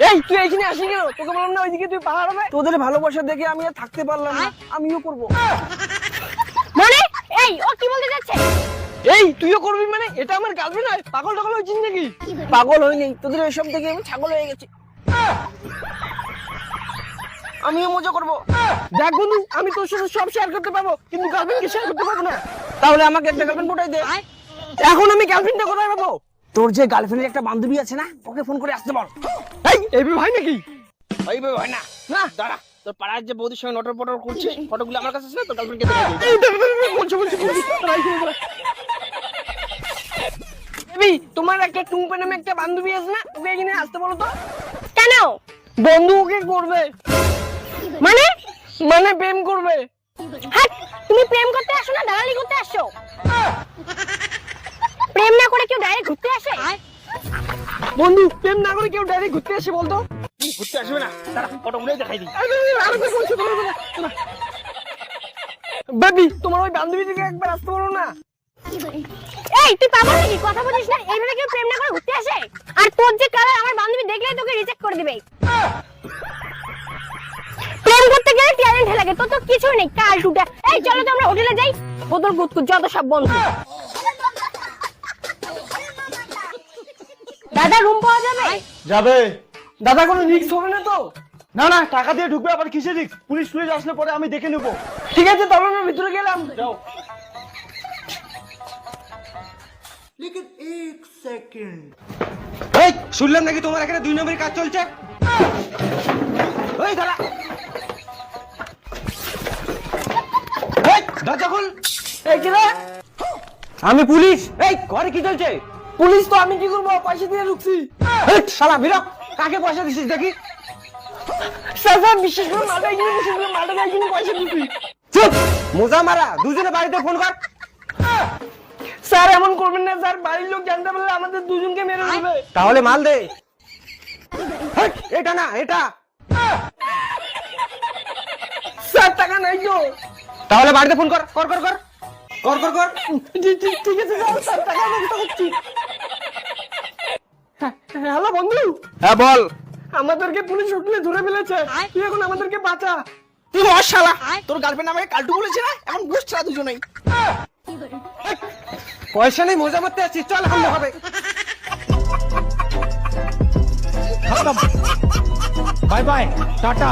এই তুই এইখানে আসি কেন? তোকে বললাম না ওইদিকে তুই পাহাড় হবে। তোদের ভালোবাসা দেখে আমি আর থাকতে পারলাম না, আমিও করব। মানে এই ও কি বলতে যাচ্ছে? এই তুইও করবি মানে? এটা আমার গার্লফ্রেন্ড হয়? পাগল টাগল হয়েছিস নাকি? পাগল হই নাই, তোদের এসব দেখে আমি ছাগল হয়ে গেছি। আমিও মজা করব। দেখ বন্ধু, আমি তোর সাথে সব শেয়ার করতে পারবো, কিন্তু গার্লফ্রেন্ডকে শেয়ার করতে পারবো না। তাহলে আমাকে একটা গার্লফ্রেন্ড পটাই দে। এখন আমি গার্লফ্রেন্ডটা কোথায় পাবো? তোর যে গার্লফ্রেন্ডের একটা বান্ধবী আছে না, ওকে ফোন করে আসতে বল। এই ভাই নাকি? এই ভাই না, না দাঁড়া, তোর পাড়ার যে বৌদির সঙ্গে নটর পটর করছিস, ফটোগুলো আমার কাছে আছে না, তোর গার্লফ্রেন্ডকে দেখাই। বেবি, তোমার একটা টুম্পা নামে একটা বান্ধবী আছে না, ওকে এখানে আসতে বলো তো। কেন? বন্ধু ওকে করবে। মানে মানে প্রেম করবে। হাট, তুমি প্রেম করতে আসো না দালালি করতে আসো? প্রেম না করে কেউ ডাইরেক্ট ঘুরতে আসে? বন্ধু, প্রেম না করে কেউ ডাইরেক্ট ঘুরতে আসে বলতো? ঘুরতে আসবে না, দাঁড়া ফটোগুলোই দেখাই দিই। বেবি, তোমার ওই বান্ধবী থেকে একবার আসতে বলো না। এই তুই পাগল নাকি? কথা বলিস না? এইভাবে কেউ প্রেম না করে ঘুরতে আসে? আর তোর যে কালার, আমার বান্ধবী দেখলেই তোকে রিজেক্ট করে দিবে। প্রেম করতে গেলে ট্যালেন্ট লাগে, তোর তো কিছুই নেই, কাল টুটা। এই চলো তো আমরা হোটেলে যাই, বোতল গুতকু যত সব বন্ধ। দাদা রুম পাওয়া যাবে? যাবে। দাদা কোনো রিস্ক হবে না তো? না না, টাকা দিয়ে ঢুকবে, আবার কিসের রিস্ক? পুলিশ আসলে পরে আমি দেখে নেবো। ঠিক আছে, তবে আমরা ভিতরে গেলাম। যাও। এই শুনলাম নাকি তোমার এখানে 2 নম্বরের কাজ চলছে? ওই দাঁড়া, এই দরজা খুল। এই কি রে? আমি পুলিশ। এই ঘরে কি চলছে? পুলিশ তো, আমি কি করবো? পয়সা দিয়ে ঢুকছি। এই শালা বিরক, কাকে পয়সা দিছিস দেখি? স্যার বিশেষ করে মালটা এখানে বসে দিলে, মালটা এখানে পয়সা দিচ্ছি। চুপ, মোজা মারা, দুজনে বাড়িতে ফোন কর। স্যার এমন করবেন না স্যার, বাড়ির লোক জানতে পারলে আমাদের দুজনকে মেরে দেবে। তাহলে মাল দে। এই, এটা না, এটা। স্যার টাকা নাই তো। তাহলে বাড়িতে ফোন কর, কর কর কর কর কর কর। ঠিক আছে স্যার, টাকা ব্যবস্থা করছি। হ্যালো বন্ধু। হ্যাঁ বল। আমাদেরকে পুলিশ হোটেলে ধরে ফেলেছে, তুই এখন আমাদেরকে বাঁচা। তুই বস শালা, তোর গার্লফ্রেন্ড আমাকে কালটু বলেছে না, এখন বুঝ ছাড়া দুজনেই। পয়সা নেই, মজা করতে আসছিস, চল হামলা হবে। Bye bye, tata.